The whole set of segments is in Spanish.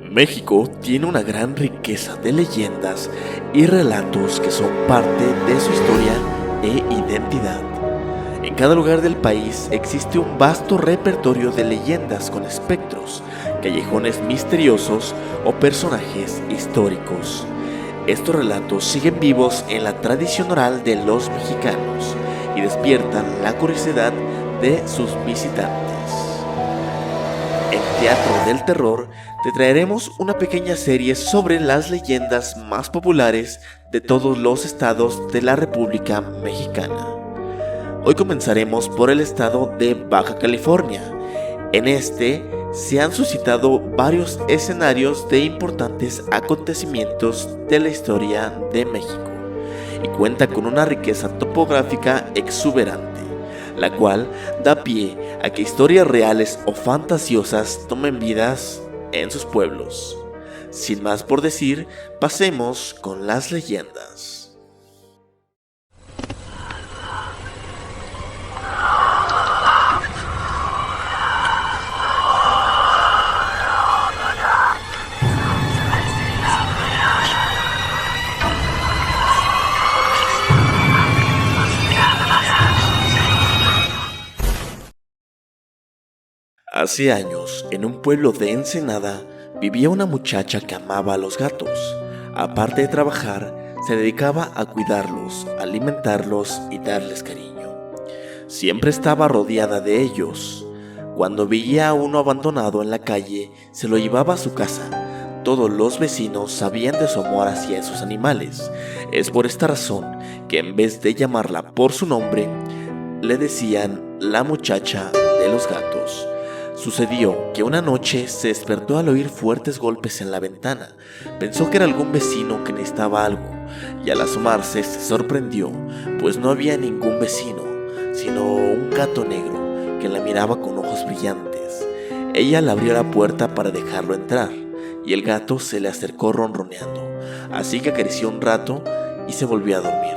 México tiene una gran riqueza de leyendas y relatos que son parte de su historia e identidad. En cada lugar del país existe un vasto repertorio de leyendas con espectros, callejones misteriosos o personajes históricos. Estos relatos siguen vivos en la tradición oral de los mexicanos y despiertan la curiosidad de sus visitantes. En Teatro del Terror te traeremos una pequeña serie sobre las leyendas más populares de todos los estados de la República Mexicana. Hoy comenzaremos por el estado de Baja California. En este se han suscitado varios escenarios de importantes acontecimientos de la historia de México y cuenta con una riqueza topográfica exuberante, la cual da pie a que historias reales o fantasiosas tomen vidas en sus pueblos. Sin más por decir, pasemos con las leyendas. Hace años, en un pueblo de Ensenada, vivía una muchacha que amaba a los gatos. Aparte de trabajar, se dedicaba a cuidarlos, alimentarlos y darles cariño. Siempre estaba rodeada de ellos. Cuando veía a uno abandonado en la calle, se lo llevaba a su casa. Todos los vecinos sabían de su amor hacia esos animales. Es por esta razón que en vez de llamarla por su nombre, le decían la muchacha de los gatos. Sucedió que una noche se despertó al oír fuertes golpes en la ventana. Pensó que era algún vecino que necesitaba algo, y al asomarse se sorprendió, pues no había ningún vecino, sino un gato negro que la miraba con ojos brillantes. Ella le abrió la puerta para dejarlo entrar, y el gato se le acercó ronroneando, así que acarició un rato y se volvió a dormir.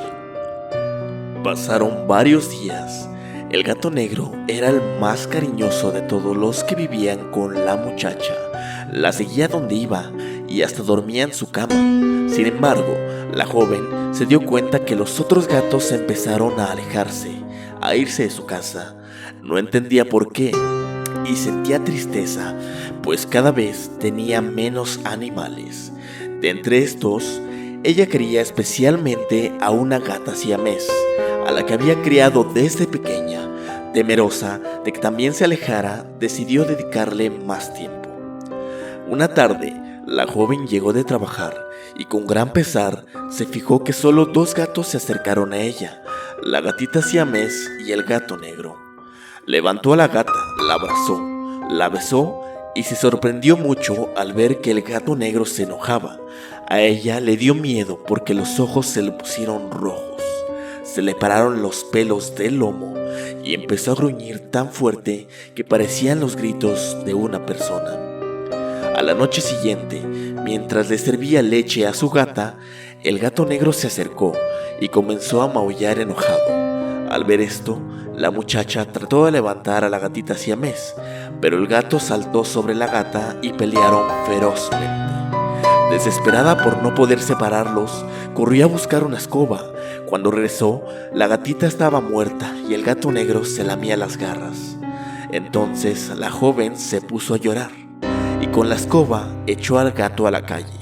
Pasaron varios días. El gato negro era el más cariñoso de todos los que vivían con la muchacha. La seguía donde iba y hasta dormía en su cama. Sin embargo, la joven se dio cuenta que los otros gatos empezaron a alejarse, a irse de su casa. No entendía por qué y sentía tristeza, pues cada vez tenía menos animales. De entre estos, ella quería especialmente a una gata siamés, a la que había criado desde pequeña. Temerosa de que también se alejara, decidió dedicarle más tiempo. Una tarde, la joven llegó de trabajar y con gran pesar se fijó que solo dos gatos se acercaron a ella, la gatita siamés y el gato negro. Levantó a la gata, la abrazó, la besó y se sorprendió mucho al ver que el gato negro se enojaba. A ella le dio miedo porque los ojos se le pusieron rojos. Se le pararon los pelos del lomo y empezó a gruñir tan fuerte que parecían los gritos de una persona. A la noche siguiente, mientras le servía leche a su gata, el gato negro se acercó y comenzó a maullar enojado. Al ver esto, la muchacha trató de levantar a la gatita siamés, pero el gato saltó sobre la gata y pelearon ferozmente. Desesperada por no poder separarlos, corrió a buscar una escoba. Cuando regresó, la gatita estaba muerta y el gato negro se lamía las garras. Entonces la joven se puso a llorar y con la escoba echó al gato a la calle.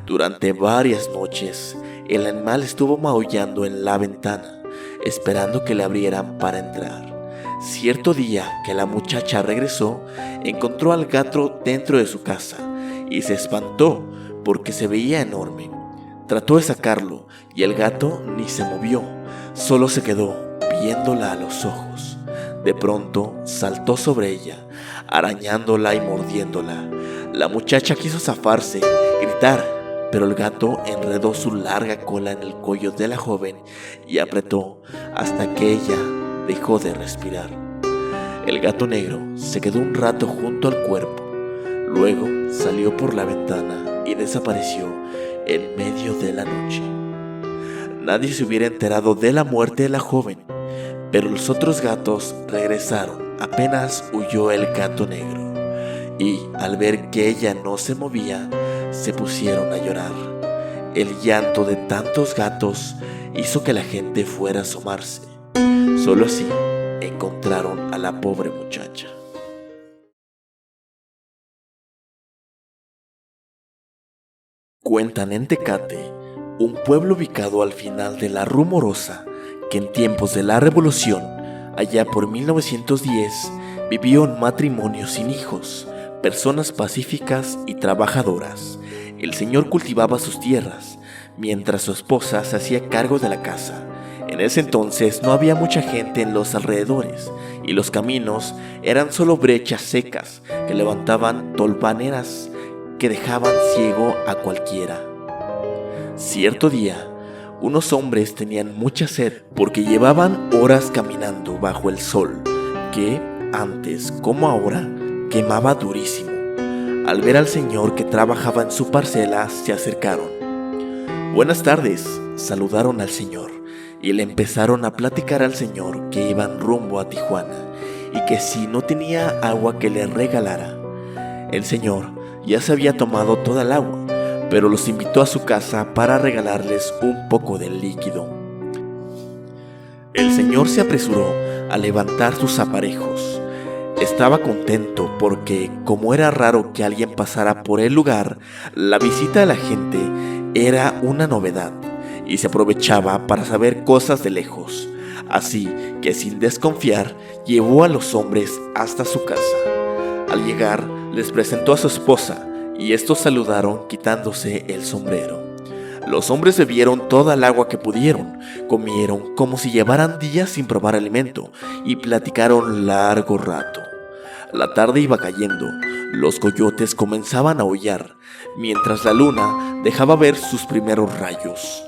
Durante varias noches, el animal estuvo maullando en la ventana, esperando que le abrieran para entrar. Cierto día que la muchacha regresó, encontró al gato dentro de su casa y se espantó porque se veía enorme. Trató de sacarlo y el gato ni se movió, solo se quedó viéndola a los ojos. De pronto saltó sobre ella, arañándola y mordiéndola. La muchacha quiso zafarse, gritar, pero el gato enredó su larga cola en el cuello de la joven y apretó hasta que ella dejó de respirar. El gato negro se quedó un rato junto al cuerpo, luego salió por la ventana y desapareció en medio de la noche. Nadie se hubiera enterado de la muerte de la joven, pero los otros gatos regresaron apenas huyó el gato negro, y, al ver que ella no se movía, se pusieron a llorar. El llanto de tantos gatos hizo que la gente fuera a asomarse. Solo así encontraron a la pobre muchacha. Cuentan en Tecate, un pueblo ubicado al final de la Rumorosa, que en tiempos de la Revolución, allá por 1910, vivió un matrimonio sin hijos, personas pacíficas y trabajadoras. El señor cultivaba sus tierras, mientras su esposa se hacía cargo de la casa. En ese entonces no había mucha gente en los alrededores, y los caminos eran solo brechas secas que levantaban tolvaneras que dejaban ciego a cualquiera. Cierto día, unos hombres tenían mucha sed porque llevaban horas caminando bajo el sol, que, antes como ahora, quemaba durísimo. Al ver al señor que trabajaba en su parcela, se acercaron. «Buenas tardes», saludaron al señor, y le empezaron a platicar al señor que iban rumbo a Tijuana, y que si no tenía agua que le regalara. El señor ya se había tomado toda el agua, pero los invitó a su casa para regalarles un poco del líquido. El señor se apresuró a levantar sus aparejos. Estaba contento porque, como era raro que alguien pasara por el lugar, la visita de la gente era una novedad y se aprovechaba para saber cosas de lejos. Así que, sin desconfiar, llevó a los hombres hasta su casa. Al llegar, les presentó a su esposa y estos saludaron quitándose el sombrero. Los hombres bebieron toda el agua que pudieron, comieron como si llevaran días sin probar alimento y platicaron largo rato. La tarde iba cayendo, los coyotes comenzaban a aullar, mientras la luna dejaba ver sus primeros rayos.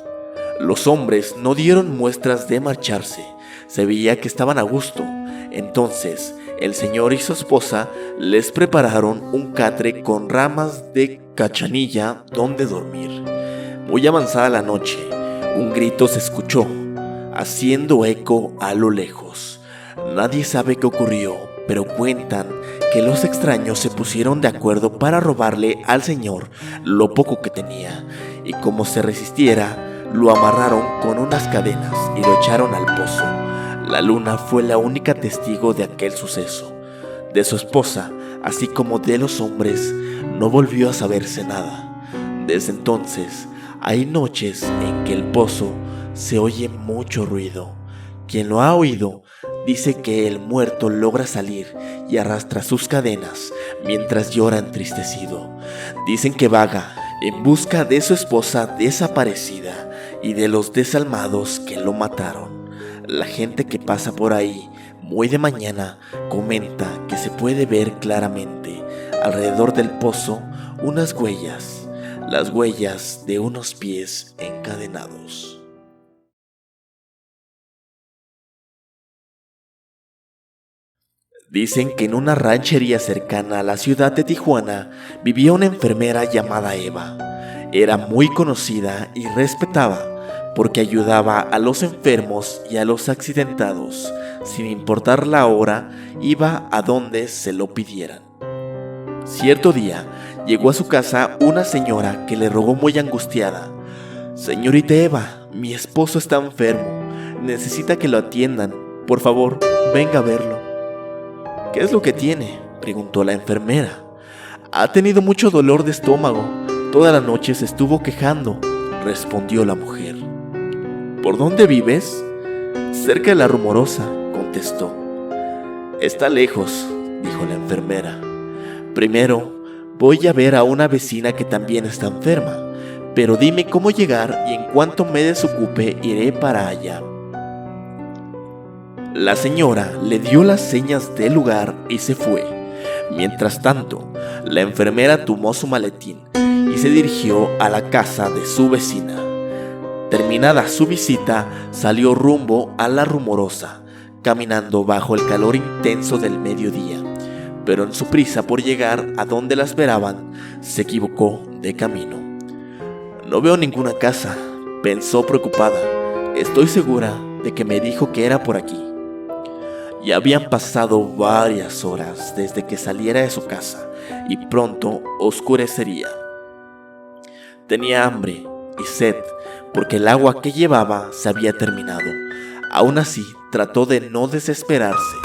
Los hombres no dieron muestras de marcharse, se veía que estaban a gusto. Entonces, el señor y su esposa les prepararon un catre con ramas de cachanilla donde dormir. Muy avanzada la noche, un grito se escuchó, haciendo eco a lo lejos. Nadie sabe qué ocurrió, pero cuentan que los extraños se pusieron de acuerdo para robarle al señor lo poco que tenía, y como se resistiera, lo amarraron con unas cadenas y lo echaron al pozo. La luna fue la única testigo de aquel suceso. De su esposa, así como de los hombres, no volvió a saberse nada. Desde entonces, hay noches en que el pozo se oye mucho ruido. Quien lo ha oído dice que el muerto logra salir y arrastra sus cadenas mientras llora entristecido. Dicen que vaga en busca de su esposa desaparecida y de los desalmados que lo mataron. La gente que pasa por ahí muy de mañana comenta que se puede ver claramente alrededor del pozo unas huellas, las huellas de unos pies encadenados. Dicen que en una ranchería cercana a la ciudad de Tijuana vivía una enfermera llamada Eva. Era muy conocida y respetada porque ayudaba a los enfermos y a los accidentados. Sin importar la hora, iba a donde se lo pidieran. Cierto día, llegó a su casa una señora que le rogó muy angustiada: «Señorita Eva, mi esposo está enfermo. Necesita que lo atiendan. Por favor, venga a verlo». «¿Qué es lo que tiene?», preguntó la enfermera. «Ha tenido mucho dolor de estómago. Toda la noche se estuvo quejando», respondió la mujer. «¿Por dónde vives?». «Cerca de la Rumorosa», contestó. «Está lejos», dijo la enfermera. «Primero, voy a ver a una vecina que también está enferma, pero dime cómo llegar y en cuanto me desocupe iré para allá». La señora le dio las señas del lugar y se fue. Mientras tanto, la enfermera tomó su maletín y se dirigió a la casa de su vecina. Terminada su visita, salió rumbo a la Rumorosa, caminando bajo el calor intenso del mediodía. Pero en su prisa por llegar a donde la esperaban, se equivocó de camino. «No veo ninguna casa», pensó preocupada. «Estoy segura de que me dijo que era por aquí». y habían pasado varias horas desde que saliera de su casa y pronto oscurecería. Tenía hambre y sed porque el agua que llevaba se había terminado. Aún así, trató de no desesperarse.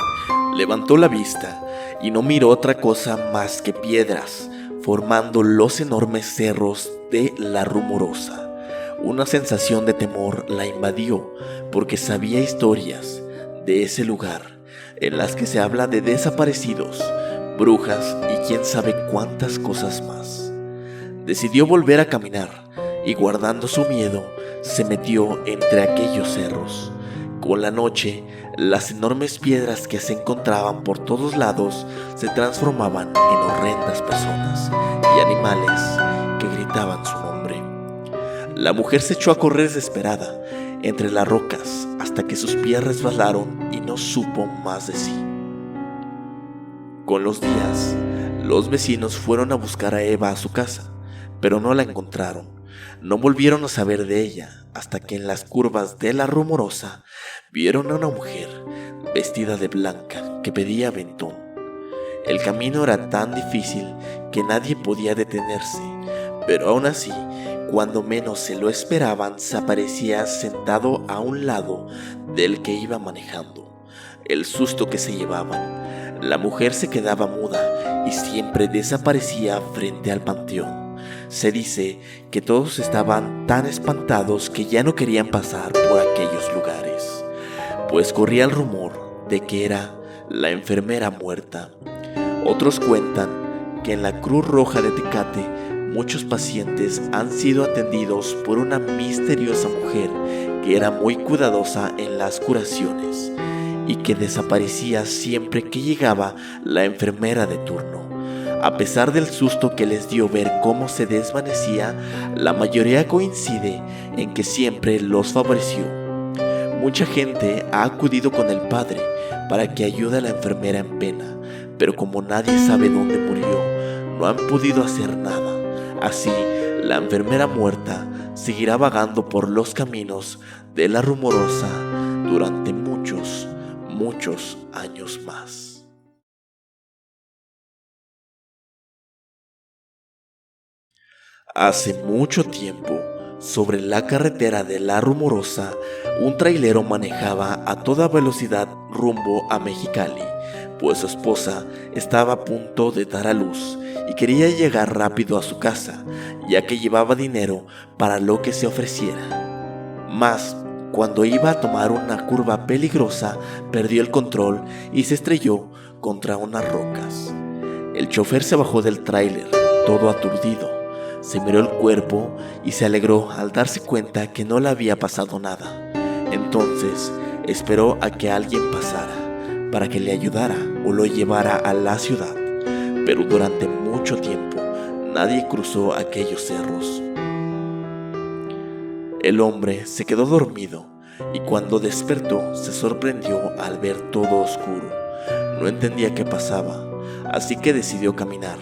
Levantó la vista y no miró otra cosa más que piedras, formando los enormes cerros de La Rumorosa. Una sensación de temor la invadió porque sabía historias de ese lugar en las que se habla de desaparecidos, brujas y quién sabe cuántas cosas más. Decidió volver a caminar y, guardando su miedo, se metió entre aquellos cerros. Con la noche, las enormes piedras que se encontraban por todos lados se transformaban en horrendas personas y animales que gritaban su nombre. La mujer se echó a correr desesperada entre las rocas hasta que sus pies resbalaron y no supo más de sí. Con los días, los vecinos fueron a buscar a Eva a su casa, pero no la encontraron. No volvieron a saber de ella hasta que en las curvas de La Rumorosa vieron a una mujer vestida de blanca que pedía aventón. El camino era tan difícil que nadie podía detenerse, pero aún así, cuando menos se lo esperaban, se aparecía sentado a un lado del que iba manejando. El susto que se llevaban. La mujer se quedaba muda y siempre desaparecía frente al panteón. Se dice que todos estaban tan espantados que ya no querían pasar por aquellos lugares, pues corría el rumor de que era la enfermera muerta. Otros cuentan que en la Cruz Roja de Tecate muchos pacientes han sido atendidos por una misteriosa mujer que era muy cuidadosa en las curaciones y que desaparecía siempre que llegaba la enfermera de turno. A pesar del susto que les dio ver cómo se desvanecía, la mayoría coincide en que siempre los favoreció. Mucha gente ha acudido con el padre para que ayude a la enfermera en pena, pero como nadie sabe dónde murió, no han podido hacer nada. Así, la enfermera muerta seguirá vagando por los caminos de La Rumorosa durante muchos años más. Hace mucho tiempo, sobre la carretera de La Rumorosa, un trailero manejaba a toda velocidad rumbo a Mexicali, pues su esposa estaba a punto de dar a luz y quería llegar rápido a su casa, ya que llevaba dinero para lo que se ofreciera. Mas, cuando iba a tomar una curva peligrosa, perdió el control y se estrelló contra unas rocas. El chofer se bajó del tráiler, todo aturdido. Se miró el cuerpo y se alegró al darse cuenta que no le había pasado nada. Entonces esperó a que alguien pasara para que le ayudara o lo llevara a la ciudad, pero durante mucho tiempo nadie cruzó aquellos cerros. El hombre se quedó dormido y cuando despertó se sorprendió al ver todo oscuro. No entendía qué pasaba, así que decidió caminar.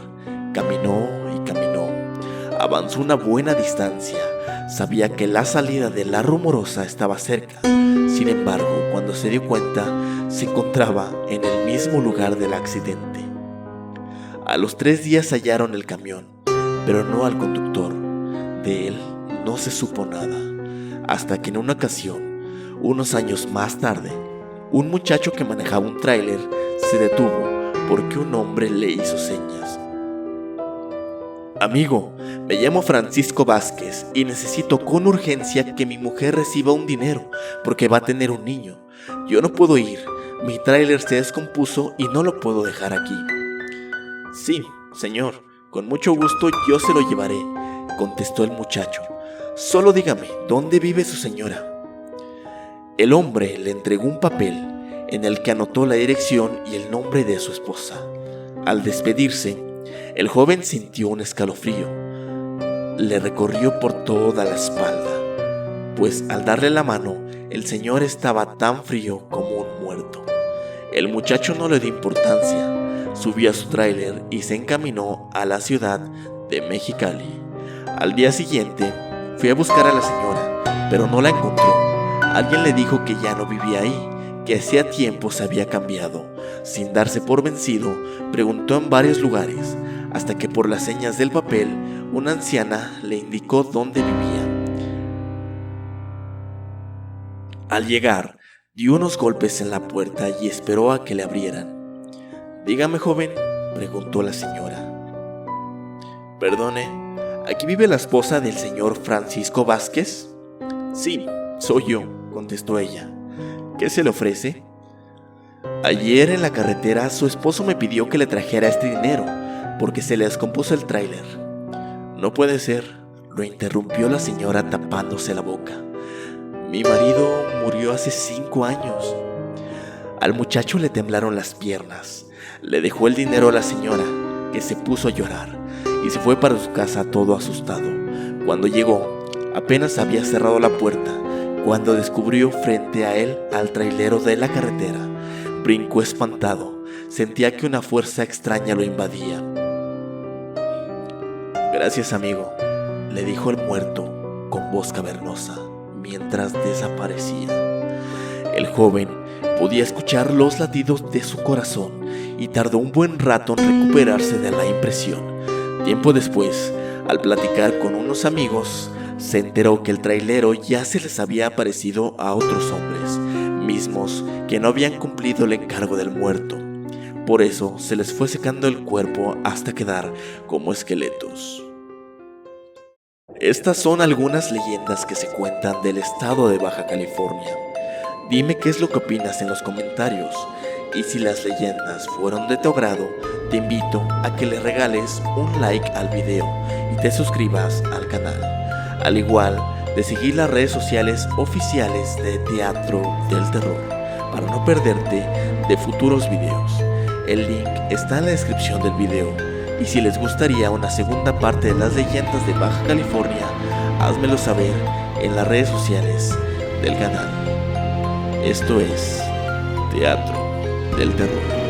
Caminó y caminó. Avanzó una buena distancia. Sabía que la salida de La Rumorosa estaba cerca. Sin embargo, cuando se dio cuenta, se encontraba en el mismo lugar del accidente. A los 3 días hallaron el camión, pero no al conductor. De él no se supo nada, hasta que en una ocasión, unos años más tarde, un muchacho que manejaba un tráiler se detuvo porque un hombre le hizo señas. Amigo, me llamo Francisco Vázquez y necesito con urgencia que mi mujer reciba un dinero porque va a tener un niño. Yo no puedo ir, mi tráiler se descompuso y no lo puedo dejar aquí. Sí, señor, con mucho gusto yo se lo llevaré, contestó el muchacho. Solo dígame, ¿dónde vive su señora? El hombre le entregó un papel en el que anotó la dirección y el nombre de su esposa. Al despedirse, el joven sintió un escalofrío. Le recorrió por toda la espalda, pues al darle la mano, el señor estaba tan frío como un muerto. El muchacho no le dio importancia, subió a su tráiler y se encaminó a la ciudad de Mexicali. Al día siguiente, fue a buscar a la señora, pero no la encontró. Alguien le dijo que ya no vivía ahí, que hacía tiempo se había cambiado. Sin darse por vencido, preguntó en varios lugares, hasta que por las señas del papel, una anciana le indicó dónde vivía. Al llegar, dio unos golpes en la puerta y esperó a que le abrieran. «Dígame, joven», preguntó la señora. «Perdone, ¿aquí vive la esposa del señor Francisco Vázquez?» «Sí, soy yo», contestó ella. «¿Qué se le ofrece?» «Ayer en la carretera su esposo me pidió que le trajera este dinero porque se le descompuso el tráiler». «No puede ser», lo interrumpió la señora tapándose la boca. «Mi marido murió hace 5 años». Al muchacho le temblaron las piernas. Le dejó el dinero a la señora, que se puso a llorar, y se fue para su casa todo asustado. Cuando llegó, apenas había cerrado la puerta, cuando descubrió frente a él al trailero de la carretera. Brincó espantado, sentía que una fuerza extraña lo invadía. «Gracias, amigo», le dijo el muerto con voz cavernosa, mientras desaparecía. El joven podía escuchar los latidos de su corazón y tardó un buen rato en recuperarse de la impresión. Tiempo después, al platicar con unos amigos, se enteró que el trailero ya se les había aparecido a otros hombres, mismos que no habían cumplido el encargo del muerto. Por eso se les fue secando el cuerpo hasta quedar como esqueletos. Estas son algunas leyendas que se cuentan del estado de Baja California. Dime qué es lo que opinas en los comentarios, y si las leyendas fueron de tu agrado, te invito a que le regales un like al video y te suscribas al canal, al igual de seguir las redes sociales oficiales de Teatro del Terror para no perderte de futuros videos. El link está en la descripción del video, y si les gustaría una segunda parte de las leyendas de Baja California, házmelo saber en las redes sociales del canal. Esto es Teatro del Terror.